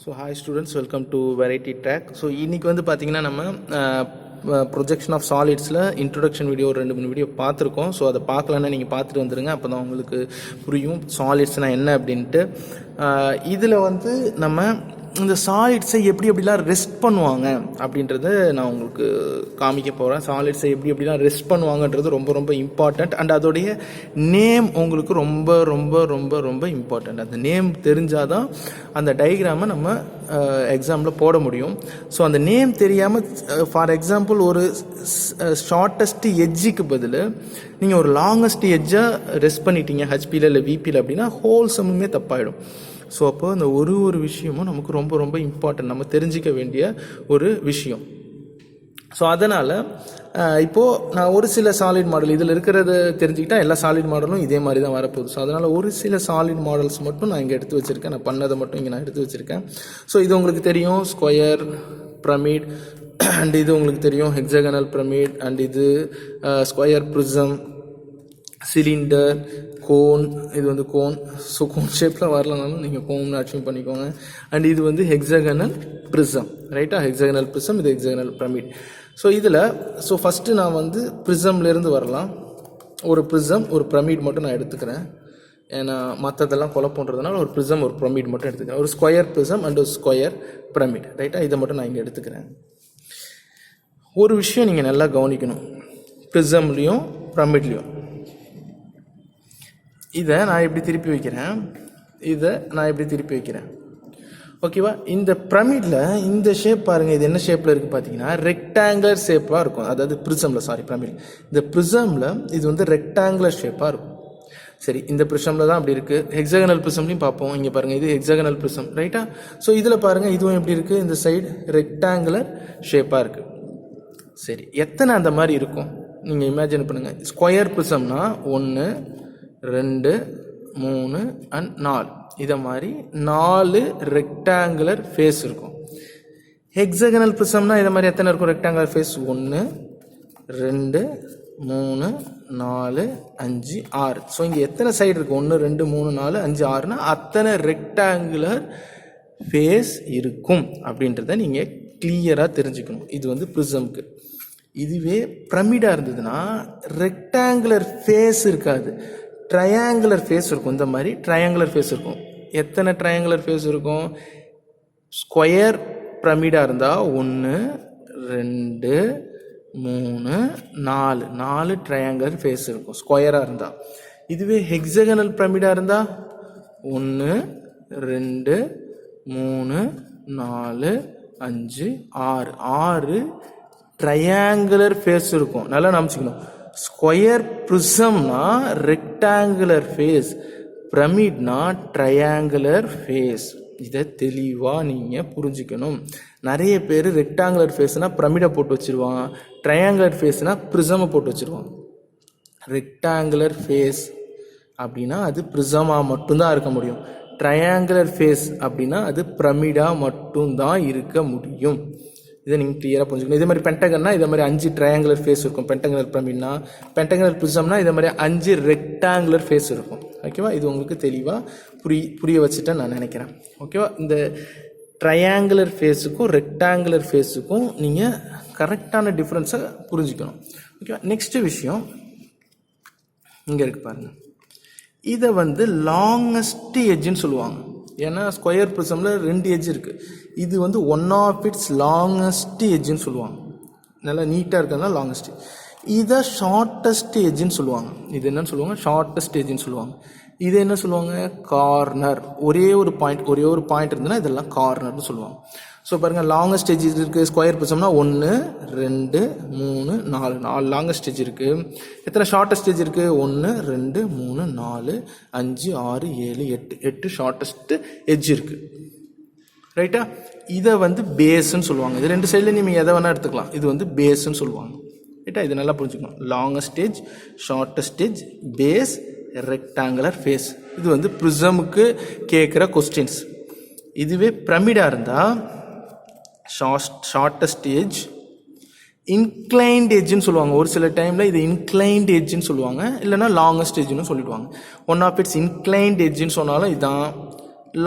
So hi students, welcome to variety track. So இன்றைக்கி வந்து பார்த்திங்கன்னா நம்ம ப்ரொஜெக்ஷன் ஆஃப் சாலிட்ஸில் இன்ட்ரொடக்ஷன் வீடியோ 2-3 வீடியோ பார்த்துருக்கோம். ஸோ அதை பார்க்கலன்னா நீங்கள் பார்த்துட்டு வந்துடுங்க, அப்போ தான் உங்களுக்கு புரியும் சாலிட்ஸ்னால் என்ன அப்படின்ட்டு. இதில் வந்து நம்ம இந்த சாலிட்ஸை எப்படிலாம் ரெஸ்ட் பண்ணுவாங்க அப்படின்றத நான் உங்களுக்கு காமிக்க போகிறேன். சாலிட்ஸை எப்படிலாம் ரெஸ்ட் பண்ணுவாங்கன்றது ரொம்ப ரொம்ப இம்பார்ட்டண்ட். அண்ட் அதோடைய நேம் உங்களுக்கு ரொம்ப ரொம்ப ரொம்ப ரொம்ப இம்பார்ட்டண்ட். அந்த நேம் தெரிஞ்சால் தான் அந்த டயக்ராமை நம்ம எக்ஸாமில் போட முடியும். ஸோ அந்த நேம் தெரியாமல் ஃபார் எக்ஸாம்பிள் ஒரு ஷார்ட்டஸ்ட் எட்ஜுக்கு பதில் நீங்கள் ஒரு லாங்கஸ்ட் எட்ஜாக ரெஸ்ட் பண்ணிட்டீங்க ஹெச்பியில் இல்லை விபியில் அப்படின்னா ஹோல் சம்முமே தப்பாயிடும். ஸோ அப்போ அந்த ஒரு விஷயமும் நமக்கு ரொம்ப ரொம்ப இம்பார்ட்டன்ட், நம்ம தெரிஞ்சிக்க வேண்டிய ஒரு விஷயம். ஸோ அதனால் இப்போது நான் ஒரு சில சாலிட் மாடல் இதில் இருக்கிறத தெரிஞ்சுக்கிட்டா எல்லா சாலிட் மாடலும் இதே மாதிரி தான் வரப்போகுது. ஸோ அதனால் ஒரு சில சாலிட் மாடல்ஸ் மட்டும் நான் இங்கே எடுத்து வச்சுருக்கேன். நான் பண்ணதை மட்டும் இங்கே நான் எடுத்து வச்சுருக்கேன். ஸோ இது உங்களுக்கு தெரியும் ஸ்கொயர், பிரமிட், அண்ட் இது உங்களுக்கு தெரியும் ஹெக்ஸாகனல் பிரமிட், அண்ட் இது ஸ்கொயர் ப்ரிசம், சிலிண்டர், கோன். இது வந்து கோன். ஸோ கோன் ஷேப்பில் வரலனாலும் நீங்கள் கோன் அச்சீவ் பண்ணிக்கோங்க. அண்ட் இது வந்து ஹெக்ஸாகனல் ப்ரிசம், ரைட்டா? ஹெக்ஸாகனல் ப்ரிசம், இது ஹெக்ஸாகனல் பிரமிட். ஸோ இதில் ஃபஸ்ட்டு நான் வந்து ப்ரிசம்லேருந்து வரலாம். ஒரு ப்ரிசம் ஒரு பிரமிட் மட்டும் நான் எடுத்துக்கிறேன், ஏன்னா மற்றதெல்லாம் குழப்பன்றதுனால ஒரு ப்ரிசம் ஒரு பிரமிட் மட்டும் எடுத்துக்கிறேன். ஒரு ஸ்கொயர் ப்ரிசம் அண்ட் ஒரு ஸ்கொயர் பிரமிட், ரைட்டா? இதை மட்டும் நான் இங்கே எடுத்துக்கிறேன். ஒரு விஷயம் நீங்கள் நல்லா கவனிக்கணும், ப்ரிசம்லேயும் பிரமிட்லேயும் இதை நான் எப்படி திருப்பி வைக்கிறேன், இதை நான் எப்படி திருப்பி வைக்கிறேன், ஓகேவா? இந்த பிரமிடில் இந்த ஷேப் பாருங்கள், இது என்ன ஷேப்பில் இருக்குது பார்த்தீங்கன்னா ரெக்டாங்குலர் ஷேப்பாக இருக்கும். அதாவது ப்ரிசமில் பிரமிட், இந்த ப்ரிசமில் இது வந்து ரெக்டாங்குலர் ஷேப்பாக இருக்கும். சரி, இந்த ப்ரிசமில் தான் அப்படி இருக்குது. ஹெக்ஸாகனல் ப்ரிசம்லையும் பார்ப்போம். இங்கே பாருங்கள், இது ஹெக்ஸாகனல் ப்ரிசம், ரைட்டா? ஸோ இதில் பாருங்கள், இதுவும் எப்படி இருக்குது, இந்த சைடு ரெக்டாங்குலர் ஷேப்பாக இருக்குது. சரி, எத்தனை அந்த மாதிரி இருக்கும் நீங்கள் இமேஜின் பண்ணுங்கள். ஸ்கொயர் ப்ரிசம்னா 1, 2, 3 அண்ட் 4, இதை மாதிரி 4 ரெக்டாங்குலர் ஃபேஸ் இருக்கும். ஹெக்ஸாகனல் ப்ரிசம்னா இதை மாதிரி எத்தனை இருக்கும் ரெக்டாங்குலர் ஃபேஸ்? 1, 2, 3, 4, 5, 6. ஸோ இங்கே எத்தனை சைடு இருக்குது? 1, 2, 3, 4, 5, 6னா அத்தனை ரெக்டாங்குலர் ஃபேஸ் இருக்கும் அப்படின்றத நீங்கள் கிளியராக தெரிஞ்சுக்கணும். இது வந்து ப்ரிசம்க்கு. இதுவே பிரமிடாக இருந்ததுன்னா ரெக்டாங்குலர் ஃபேஸ் இருக்காது, ட்ரையாங்குலர் ஃபேஸ் இருக்கும். இந்த மாதிரி ட்ரையாங்குலர் ஃபேஸ் இருக்கும். எத்தனை ட்ரையாங்குலர் ஃபேஸ் இருக்கும்? ஸ்கொயர் பிரமிடாக இருந்தால் 1, 2, 3, 4 ட்ரையாங்குலர் ஃபேஸ் இருக்கும் ஸ்கொயராக இருந்தால். இதுவே ஹெக்ஸாகனல் பிரமிடாக இருந்தால் 1, 2, 3, 4, 5, 6 ட்ரையாங்குலர் ஃபேஸ் இருக்கும். நல்லா நம்பிச்சுக்கணும். ஸ்கொயர் ப்ரிசம்னா ரெக்டாங்குலர் ஃபேஸ், பிரமிட்னா ட்ரையாங்குலர் ஃபேஸ். இதை தெளிவாக நீங்கள் புரிஞ்சுக்கணும். நிறைய பேர் ரெக்டாங்குலர் ஃபேஸ்னால் பிரமிடை போட்டு வச்சுருவான், ட்ரையாங்குலர் ஃபேஸ்னால் ப்ரிசமை போட்டு வச்சுருவான். ரெக்டாங்குலர் ஃபேஸ் அப்படின்னா அது ப்ரிசமாக மட்டும்தான் இருக்க முடியும். ட்ரையாங்குலர் ஃபேஸ் அப்படின்னா அது பிரமிடாக மட்டும்தான் இருக்க முடியும். இதை நீங்கள் கிளியராக புரிஞ்சுக்கணும். இதே மாதிரி பென்டகன்னா இதே மாதிரி 5 ட்ரையாங்குலர் ஃபேஸ் இருக்கும். பென்டகனல் பிரமிட்னா, பென்டகனல் ப்ரிசம்னா இதே மாதிரி 5 ரெக்டாங்குலர் ஃபேஸ் இருக்கும். ஓகேவா? இது உங்களுக்கு தெளிவாக புரிய வச்சுட்டேன் நான் நினைக்கிறேன். ஓகேவா? இந்த ட்ரையாங்குலர் ஃபேஸுக்கும் ரெக்டாங்குலர் ஃபேஸுக்கும் நீங்கள் கரெக்டான டிஃப்ரென்ஸை புரிஞ்சுக்கணும். ஓகேவா? நெக்ஸ்ட்டு விஷயம் இங்கே இருக்குது பாருங்கள். இதை வந்து லாங்கஸ்ட் எட்ஜுன்னு சொல்லுவாங்க. ஏன்னா ஸ்கொயர் ப்ரிசமில் 2 எட்ஜ் இருக்குது. இது வந்து ஒன் ஆஃப் இட்ஸ் லாங்கஸ்ட் எட்ஜுன்னு சொல்லுவாங்க. நல்லா நீட்டாக இருக்கிறதுனால லாங்கஸ்ட். இதை ஷார்ட்டஸ்ட் எட்ஜுன்னு சொல்லுவாங்க. இது என்னன்னு சொல்லுவாங்க? ஷார்ட்டஸ்ட் எட்ஜுன்னு சொல்லுவாங்க. இது என்ன சொல்லுவாங்க? கார்னர். ஒரே ஒரு பாயிண்ட் இருந்ததுன்னா இதெல்லாம் கார்னர்னு சொல்லுவாங்க. ஸோ பாருங்கள், லாங்கஸ்ட் எட்ஜ் இருக்குது. ஸ்கொயர் ப்ரிசம்னா 1, 2, 3, 4 லாங்கஸ்ட் எட்ஜ் இருக்குது. எத்தனை ஷார்ட்டஸ்ட் எட்ஜ் இருக்குது? 1, 2, 3, 4, 5, 6, 7, 8 ஷார்ட்டஸ்ட் எட்ஜ் இருக்குது, ரைட்டா? இதை வந்து பேஸ்ன்னு சொல்லுவாங்க. இது 2 சைடில் நீங்கள் எதை வேணால் எடுத்துக்கலாம். இது வந்து பேஸ்ன்னு சொல்லுவாங்க, ரைட்டா? இது நல்லா புரிஞ்சுக்கணும். Longest edge, shortest edge, base, rectangular face. இது வந்து ப்ரிசமுக்கு கேட்குற கொஸ்டின்ஸ். இதுவே பிரமிடாக இருந்தால் ஷார்ட்டஸ்ட் எட்ஜ், இன்க்ளைன்ட் எட்ஜுன்னு சொல்லுவாங்க. ஒரு சில டைமில் இது இன்க்ளைன்ட் எட்ஜுன்னு சொல்லுவாங்க, இல்லைனா லாங்கஸ்ட் எட்ஜுன்னு சொல்லிடுவாங்க. ஒன் ஆஃப் இட்ஸ் இன்க்ளைன்ட் எட்ஜுன்னு சொன்னாலும் இதான்,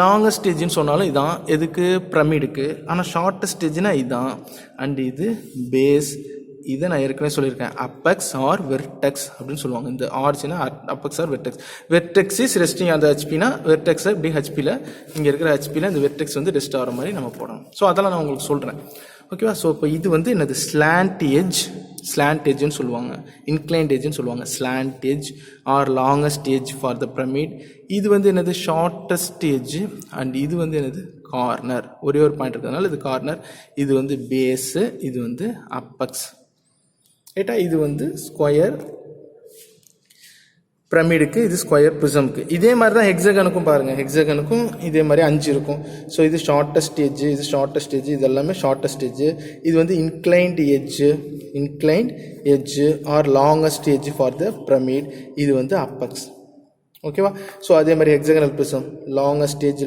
லாங்கஸ்ட் ஸ்டேஜ்னு சொன்னாலும் இதான் எதுக்கு பிரமிடுக்கு. ஆனால் ஷார்ட்டஸ்ட் ஸ்டேஜ்னா இதுதான். அண்ட் இது பேஸ். இதை நான் ஏற்கனவே சொல்லியிருக்கேன், அப்பெக்ஸ் ஆர் வெர்டெக்ஸ் அப்படின்னு சொல்லுவாங்க. இந்த ஆர்ச்சினா apex or vertex. Vertex is resting அந்த ஹெச்பினா வெர்டெக்ஸை இப்படி ஹெச்பியில் இங்கே இருக்கிற ஹெச்பியில் இந்த வெர்டெக்ஸ் வந்து ரெஸ்ட் ஆகிற மாதிரி நம்ம போடணும். ஸோ அதெல்லாம் நான் உங்களுக்கு சொல்கிறேன். ஓகேவா? ஸோ இப்போ இது வந்து என்னது ஸ்லாண்ட் எட்ஜ்னு சொல்லுவாங்க, இன்க்ளைன்ட் எட்ஜ்னு சொல்லுவாங்க. Slant edge or longest edge for the pyramid. இது வந்து என்னது ஷார்ட்டஸ்ட் எட்ஜ். அண்ட் இது வந்து என்னது கார்னர். ஒரே ஒரு பாயிண்ட் இருக்கிறதுனால இது கார்னர். இது வந்து பேஸு, இது வந்து அப்பெக்ஸ். ரைட்டா? இது வந்து ஸ்கொயர் பிரமிடுக்கு, இது ஸ்கொயர் ப்ரிசம்க்கு. இதே மாதிரி தான் ஹெக்ஸகனுக்கும் பாருங்கள். ஹெக்ஸகனுக்கும் இதே மாதிரி 5 இருக்கும். ஸோ இது ஷார்ட்டஸ்ட் எட்ஜ், இது ஷார்ட்டஸ்ட் எட்ஜ், இது எல்லாமே ஷார்ட்டஸ்ட் எட்ஜ். இது வந்து inclined edge or longest edge for the pyramid. இது வந்து அப்பெக்ஸ். ஓகேவா? ஸோ அதே மாதிரி ஹெக்ஸகனல் ப்ரிசம் லாங்கஸ்ட் எட்ஜ்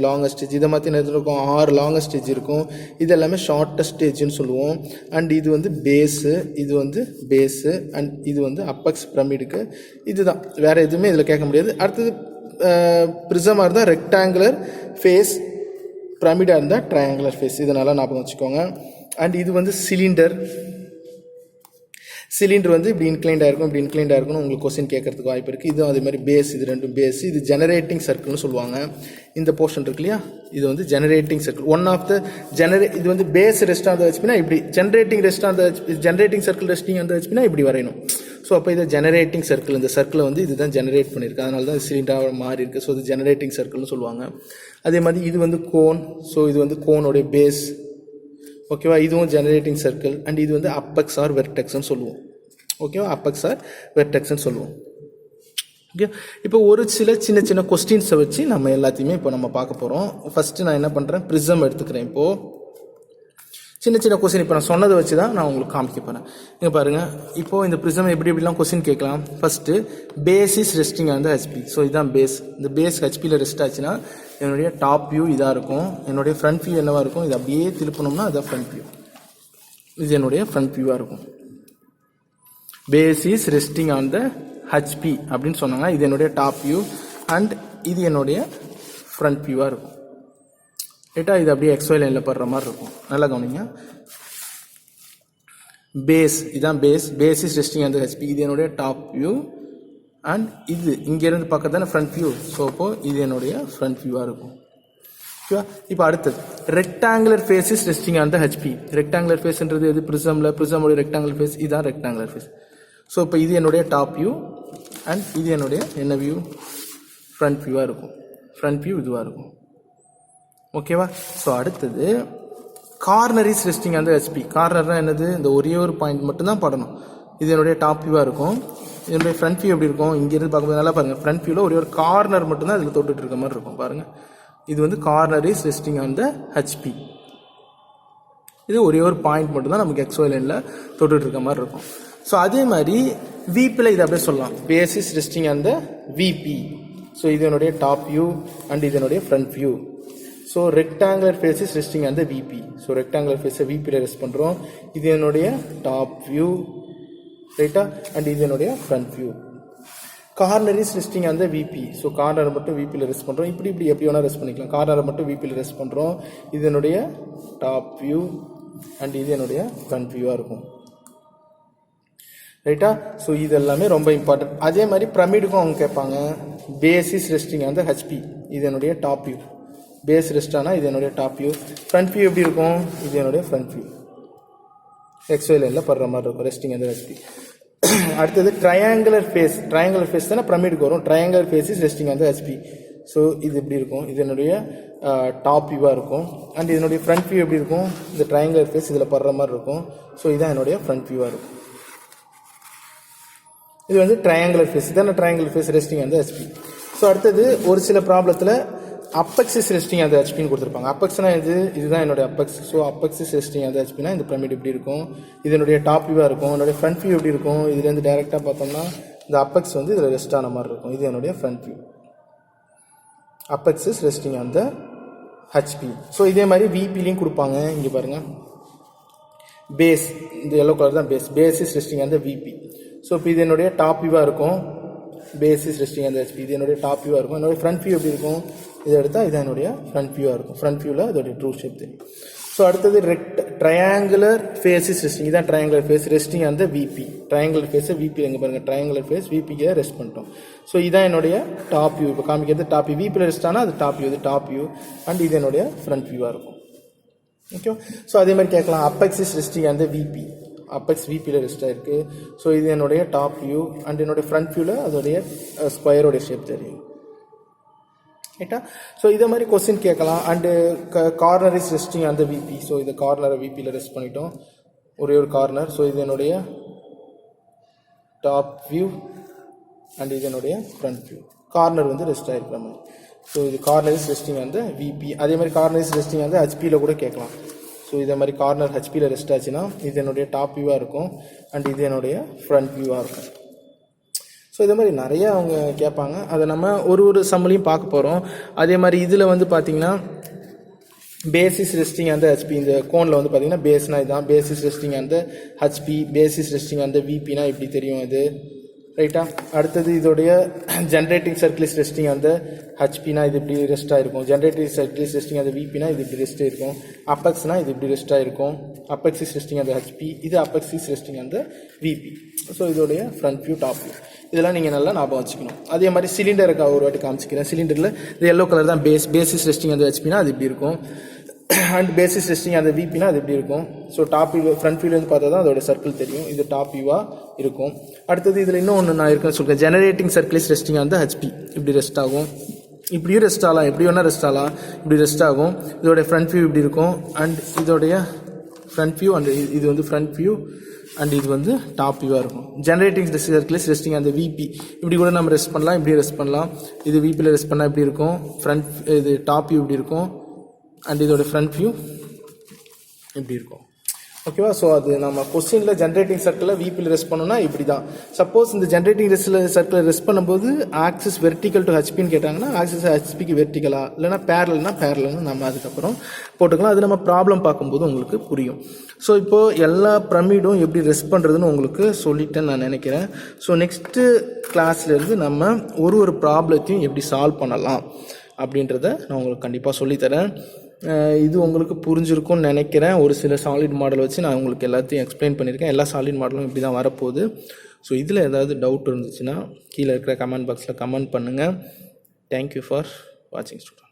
இதை மாதிரி என்ன இருக்கும், 6 லாங்கஸ்ட் எட்ஜ் இருக்கும். இது எல்லாமே ஷார்ட்டஸ்ட் எட்ஜ்னு சொல்லுவோம். அண்ட் இது வந்து பேஸு, இது வந்து பேஸு. அண்ட் இது வந்து அப்பெக்ஸ் பிரமிடுக்கு. இதுதான், வேறு எதுவுமே இதில் கேட்க முடியாது. அடுத்தது ப்ரிசமாக இருந்தால் ரெக்டாங்குலர் ஃபேஸ், பிரமிடாக இருந்தால் ட்ரையாங்குலர் ஃபேஸ். இதனால ஞாபகம் வச்சுக்கோங்க. அண்ட் இது வந்து சிலிண்டர் வந்து இப்படி இன்க்ளைண்டாக இருக்கும்னு உங்களுக்கு கொஸ்டின் கேட்கறதுக்கு வாய்ப்பு இருக்குது. இதுவும் அதே மாதிரி பேஸ், இது ரெண்டும் பேஸ். இது ஜெனரேட்டிங் சர்க்கிள்னு சொல்லுவாங்க. இந்த போர்ஷன் இருக்கு இல்லையா, இது வந்து generating circle. One of the இது வந்து பேஸ் ரெஸ்ட் ஆன் த ஹெச்பினா இப்படி, generating circle resting on the ஹெச்பினா இப்படி வரையணும். ஸோ அப்போ இது ஜெனரேட்டிங் சர்க்கிள். இந்த சர்க்கிளை வந்து இதுதான் ஜெனரேட் பண்ணியிருக்கு, அதனால தான் சிலிண்டராக மாறி இருக்குது. ஸோ இது ஜெனரேட்டிங் சர்க்கிள்னு சொல்லுவாங்க. அதே மாதிரி இது வந்து கோன். ஸோ இது வந்து கோனோடைய பேஸ். ஓகேவா? இதுவும் ஜெனரேட்டிங் சர்க்கிள். அண்ட் இது வந்து அப்பெக்ஸ் ஆர் வெர்டெக்ஸ்ன்னு சொல்லுவோம். ஓகேவா? அப்பெக்ஸ் ஆர் வெர்டெக்ஸ்ன்னு சொல்லுவோம். ஓகே, இப்போ ஒரு சின்ன கொஸ்டின்ஸை வச்சு நம்ம எல்லாத்தையுமே இப்போ நம்ம பார்க்க போகிறோம். ஃபஸ்ட்டு நான் என்ன பண்ணுறேன், ப்ரிசம் எடுத்துக்கிறேன். இப்போது சின்ன கொஸ்டின் இப்போ நான் சொன்னதை வச்சு தான் நான் உங்களுக்கு காமிக்க போகிறேன். இங்கே பாருங்கள், இப்போது இந்த ப்ரிசம் எப்படிலாம் கொஸ்டின் கேட்கலாம். First basis resting on the HP. So இதுதான் பேஸ். இந்த பேஸ் ஹெச்பியில் ரெஸ்ட் ஆச்சுன்னா என்னுடைய டாப் வியூ இதாக இருக்கும். என்னுடைய ஃப்ரண்ட் வியூ என்னவாக இருக்கும், இது அப்படியே திருப்பணும்னா அதுதான் ஃப்ரண்ட் வியூ. இது என்னுடைய ஃப்ரண்ட் வியூவாக இருக்கும். Base is resting on the HP அப்படின்னு சொன்னாங்க. இது என்னுடைய டாப் வியூ அண்ட் இது என்னுடைய ஃப்ரண்ட் வியூவாக இருக்கும். ரைட்டா? இது அப்படியே எக்ஸ்ஒய் லைனில் படுற மாதிரி இருக்கும். நல்லா கவனிங்க. பேஸ், இதுதான் base is resting on the HP. இது என்னுடைய டாப் வியூ அண்ட் இது இங்கேருந்து பார்க்க தானே ஃப்ரண்ட் வியூ. ஸோ அப்போது இது என்னுடைய ஃப்ரண்ட் வியூவாக இருக்கும். ஓகேவா? இப்போ அடுத்தது rectangular face is resting on the HP. Rectangular ஃபேஸ்ன்றது எது, ப்ரிசமோடைய ரெக்டாங்குலர் ஃபேஸ். இதுதான் ரெக்டாங்குலர் ஃபேஸ். ஸோ இப்போ இது என்னுடைய டாப் வியூ அண்ட் இது என்னுடைய என்ன வியூ, ஃப்ரண்ட் வியூவாக இருக்கும். ஃப்ரண்ட் வியூ இதுவாக இருக்கும். ஓகேவா? ஸோ அடுத்தது corner is resting on the HP. கார்னர்னால் என்னது, இந்த ஒரே ஒரு பாயிண்ட் மட்டும்தான் படணும். இது என்னுடைய டாப் வியூவாக இருக்கும். என்னுடைய ஃப்ரண்ட் வியூ எப்படி இருக்கும், இங்கேருந்து பார்க்கும்போது நல்லா பாருங்கள். ஃப்ரண்ட் வியூவில் ஒரே ஒரு கார்னர் மட்டும்தான் இதில் தொட்டுட்டு இருக்க மாதிரி இருக்கும். பாருங்கள், இது வந்து corner is resting on the HP. இது ஒரே ஒரு பாயிண்ட் மட்டும்தான் நமக்கு எக்ஸ்ஒய் லைனில் தொட்டுட்டு இருக்க மாதிரி இருக்கும். ஸோ அதே மாதிரி விபியில் இதை அப்படியே சொல்லலாம். Base is resting on the VP. So இது என்னுடைய டாப் வியூ அண்ட் இது என்னுடைய front view. So rectangular face is resting on the VP. So rectangular ஃபேஸை விபியில் ரெஸ்ட் பண்ணுறோம். இது என்னுடைய டாப் வியூ. ரைட்டா? அண்ட் இது என்னுடைய front view. Corner is resting on the VP. So கார்னரை மட்டும் விபியில் ரெஸ்ட் பண்ணுறோம். இப்படி எப்படி வேணால் ரெஸ்ட் பண்ணிக்கலாம். கார்னரை மட்டும் விபியில் ரெஸ்ட் பண்ணுறோம். இது என்னுடைய டாப் வியூ அண்ட் இது என்னுடைய ஃப்ரண்ட் வியூவாக இருக்கும். ரைட்டா? ஸோ இது எல்லாமே ரொம்ப இம்பார்ட்டன்ட். அதே மாதிரி பிரமிடுக்கும் அவங்க கேட்பாங்க, base is resting on the HP. இது என்னுடைய டாப் வியூ. பேஸ் ரெஸ்ட் ஆனால் இது என்னுடைய டாப் வியூ. ஃப்ரண்ட் வியூ எப்படி இருக்கும், இது என்னுடைய ஃப்ரண்ட் வியூ. எக்ஸ்ஒய் லைனில் படுற மாதிரி இருக்கும், ரெஸ்டிங் ஆன் த ஹெச்பி. அடுத்தது ட்ரையாங்குலர் ஃபேஸ் தானே பிரமிடுக்கு வரும். Triangular face is resting on the HP. So இது எப்படி இருக்கும், இது என்னுடைய டாப் வியூவாக இருக்கும். அண்ட் இதனுடைய ஃப்ரண்ட் வியூ எப்படி இருக்கும், இந்த ட்ரையாங்குலர் ஃபேஸ் இதில் படுற மாதிரி இருக்கும். ஸோ இதுதான் என்னுடைய ஃப்ரண்ட் வியூவாக இருக்கும். இது வந்து ட்ரையாங்குலர் ஃபேஸ். இதான triangular face resting on the HP. So அடுத்தது ஒரு சில ப்ராப்ளத்தில் apex is resting on the ஹெச்பின்னு கொடுத்துருப்பாங்க. அப்பெக்ஸ்னா இதுதான் என்னுடைய apex. So apex is resting on the ஹெச்பினா இந்த பிரமிட் எப்படி இருக்கும், இது என்னுடைய டாப் வியூவாக இருக்கும். என்னுடைய ஃப்ரண்ட் வியூ எப்படி இருக்கும், இதுலேருந்து டேரெக்டாக பார்த்தோம்னா இந்த அப்பெக்ஸ் வந்து இதில் ரெஸ்ட் ஆன மாதிரி இருக்கும். இது என்னுடைய front view. Apex is resting on the HP. So இதே மாதிரி விபிலையும் கொடுப்பாங்க. இங்கே பாருங்கள், பேஸ், இந்த எல்லோ கலர் தான் base is resting on the VP. So இப்போ இது என்னுடைய டாப் வியூவாக இருக்கும். Base is resting on the HP. இது என்னுடைய டாப் வியூவாக இருக்கும். என்னுடைய ஃப்ரண்ட் வியூ எப்படி இருக்கும், இதை எடுத்தால் இது என்னுடைய ஃப்ரண்ட் வியூவாக இருக்கும். ஃப்ரண்ட் வியூவில் அதோடைய ட்ரூ ஷேப் தெரியும். ஸோ அடுத்தது ட்ரையாங்குலர் ஃபேஸஸ் ரெஸ்டிங். இதான் ட்ரையாங்குலர் ஃபேஸ் ரெஸ்டிங் அந்த விபி. ட்ரையாங்குலர் ஃபேஸை விபி எங்கே பாருங்கள், ட்ரையாங்குலர் ஃபேஸ் விபிக்கு ரெஸ்ட் பண்ணிட்டோம். ஸோ இதான் என்னுடைய டாப் வியூ. இப்போ காமிக்கிறது டாப் வியூ. விபியில் ரெஸ்ட் ஆனால் அது டாப் வியூ, இது டாப் வியூ. அண்ட் இது என்னுடைய ஃப்ரண்ட் வியூவாக இருக்கும். ஓகே. ஸோ அதே மாதிரி கேட்கலாம் அப்பெக்ஸிஸ் ரெஸ்டிங் அந்த விபி. அப்பெக்ஸ் விபியில் ரெஸ்ட் ஆகிருக்கு. ஸோ இது என்னுடைய டாப் வியூ. அண்ட் என்னுடைய ஃப்ரண்ட் வியூவில் அதோடைய ஸ்கொயரோடைய ஷேப் தெரியும். ரைட்டா? ஸோ இதே மாதிரி கொஸ்டின் கேட்கலாம். அண்டு கார்னர் இஸ் ரெஸ்டிங் அந்த விபி. ஸோ இது கார்னரை விபியில் ரெஸ்ட் பண்ணிட்டோம், ஒரே ஒரு கார்னர். ஸோ இது என்னுடைய டாப் வியூ அண்ட் இது என்னுடைய ஃப்ரண்ட் வியூ. கார்னர் வந்து ரெஸ்ட் ஆகிருக்கிற மாதிரி. ஸோ இது கார்னர் இஸ் ரெஸ்டிங் அந்த விபி. அதே மாதிரி கார்னர் இஸ் ரெஸ்டிங் வந்து ஹெச்பியில் கூட கேட்கலாம். ஸோ இதே மாதிரி கார்னர் ஹெச்பியில் ரெஸ்ட் ஆச்சுன்னா இது என்னுடைய டாப் வியூவாக இருக்கும் அண்ட் இது என்னுடைய ஃப்ரண்ட் வியூவாக இருக்கும். ஸோ இதே மாதிரி நிறைய அவங்க கேட்பாங்க. அதை நம்ம ஒரு சம்மளையும் பார்க்க போகிறோம். அதே மாதிரி இதில் வந்து பார்த்திங்கன்னா பேசிஸ் ரெஸ்டிங் அந்த ஹெச்பி. இந்த கோனில் வந்து பார்த்திங்கன்னா பேஸ்னா இதுதான் பேசிஸ் ரெஸ்டிங் அந்த ஹெச்பி. பேசிஸ் ரெஸ்டிங் அந்த விபினா இப்படி தெரியும் இது. ரைட்டா? அடுத்தது இதோடைய ஜென்ரேட்டிங் சர்க்கிளிஸ் ரெஸ்டிங் அந்த ஹெச்பினா இது இப்படி ரெஸ்ட் ஆகிருக்கும். ஜென்ரேட்டிங் சர்க்கிளிஸ் ரெஸ்டிங் அந்த விபினா இது இப்படி ரெஸ்ட் இருக்கும். அப்பெக்ஸ்னா இது இப்படி ரெஸ்ட் ஆகிருக்கும். அப்பெக்ஸிஸ் ரெஸ்டிங் அந்த ஹெச்பி, இது அப்பெக்ஸிஸ் ரெஸ்டிங் அந்த விபி. ஸோ இதோடைய ஃப்ரண்ட் வியூ, டாப் வியூ, இதெல்லாம் நீங்கள் நல்லா ஞாபகம் வச்சுக்கணும். அதே மாதிரி சிலிண்டருக்கு ஒரு வாட்டி காமிச்சிக்கிறேன். சிலிண்டரில் இது எல்லோ கலர் தான் பேசிஸ் ரெஸ்டிங் அந்த ஹெச்பினா அது இப்படி இருக்கும். அண்ட் பேசிஸ் ரெஸ்டிங் அந்த விபினா அது எப்படி இருக்கும். ஸோ டாப் வியூ ஃப்ரண்ட் வியூலேருந்து பார்த்தா தான் அதோட சர்க்கிள் தெரியும். இது டாப் வியூவாக இருக்கும். அடுத்தது இதில் இன்னும் ஒன்று நான் இருக்குன்னு சொல்கிறேன். ஜெனரேட்டிங் சர்க்கிள்ஸ் ரெஸ்டிங் அந்த ஹெச்பி இப்படி ரெஸ்ட் ஆகும். இப்படியும் ரெஸ்ட் ஆகலாம், எப்படி வேணால் ரெஸ்ட் ஆகலாம். இப்படி ரெஸ்ட் ஆகும். இதோடைய ஃப்ரண்ட் வியூ இப்படி இருக்கும். அண்ட் இதோடைய ஃப்ரண்ட் வியூ அண்ட் இது வந்து ஃப்ரண்ட் வியூ அண்ட் இது வந்து டாப் வியூவாக இருக்கும். ஜெனரேட்டிங் சர்க்கிள்ஸ் ரெஸ்டிங் அந்த விபி இப்படி கூட நம்ம ரெஸ்ட் பண்ணலாம், இப்படி ரெஸ்ட் பண்ணலாம். இது விபியில் ரெஸ்ட் பண்ணால் இப்படி இருக்கும். ஃப்ரண்ட் இது டாப் வியூ இப்படி இருக்கும் அண்ட் இதோட ஃப்ரண்ட் வியூ இப்படி இருக்கும். ஓகேவா? ஸோ அது நம்ம கொஸ்டினில் ஜென்ரேட்டிங் சர்க்கிளில் விபியில் ரெஸ்ட் பண்ணோம்னா இப்படி தான். சப்போஸ் இந்த ஜென்ரேட்டிங் சர்க்கிளில் ரெஸ்ட் பண்ணும்போது ஆக்சிஸ் வெர்டிக்கல் டு ஹெச்பின்னு கேட்டாங்கன்னா ஆக்சிஸ் ஹெச்பிக்கு வெர்டிக்கலா இல்லைனா பேரல்னு நம்ம அதுக்கப்புறம் போட்டுக்கலாம். அது நம்ம ப்ராப்ளம் பார்க்கும்போது உங்களுக்கு புரியும். ஸோ இப்போது எல்லா பிரமிடும் எப்படி ரெஸ்ட் பண்ணுறதுன்னு உங்களுக்கு சொல்லிட்டேன்னு நான் நினைக்கிறேன். ஸோ நெக்ஸ்ட்டு கிளாஸ்லேருந்து நம்ம ஒரு ப்ராப்ளத்தையும் எப்படி சால்வ் பண்ணலாம் அப்படின்றத நான் உங்களுக்கு கண்டிப்பாக சொல்லித்தரேன். இது உங்களுக்கு புரிஞ்சிருக்கும்னு நினைக்கிறேன். ஒரு சில சாலிட் மாடல் வச்சு நான் உங்களுக்கு எல்லாத்தையும் எக்ஸ்பிளைன் பண்ணியிருக்கேன். எல்லா சாலிட் மாடலும் இப்படி தான் வரப்போகுது. ஸோ இதில் ஏதாவது டவுட் இருந்துச்சுன்னா கீழே இருக்கிற கமெண்ட் பாக்ஸில் கமெண்ட் பண்ணுங்கள். தேங்க்யூ ஃபார் வாட்சிங் ஸ்டூடெண்ட்.